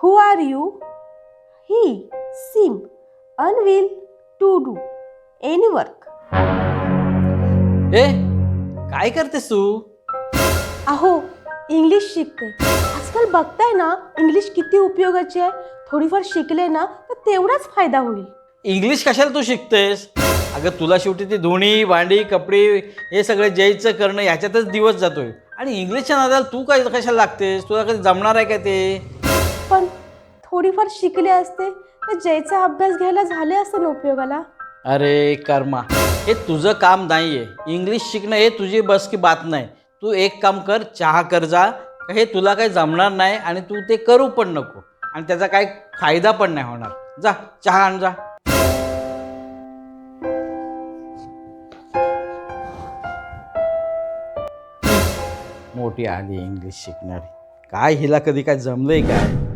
Who are you? He seem unwilling to do any work. ए काय करतेस तू? अहो English शिकते. आजकाल बघताय ना इंग्लिश किती उपयोगाची आहे. थोडीफार शिकले ना तर तेवढाच फायदा होईल. इंग्लिश कशाला तू शिकतेस? अगं तुला शेवटी ती धुणी भांडी कपडे हे सगळे जयचं करणं ह्याच्यातच दिवस जातोय आणि इंग्लिशच्या नादाला तू काय कशाला लागतेस? तुला कधी जमणार आहे का ते? पण थोडीफार शिकले असते तर जयचा अभ्यास घ्यायला झाले असते ना उपयोगाला. अरे कर्मा, हे तुझं काम नाहीये. इंग्लिश शिकणं हे तुझी बस की बात नाही. तू एक काम कर, चहा कर जा. हे तुला काही जमणार नाही आणि तू ते करू पण नको आणि त्याचा काही फायदा पण नाही होणार. जा चहा आण जा. मोठी आली इंग्लिश शिकणारी. काय हिला कधी काय जमलंय काय?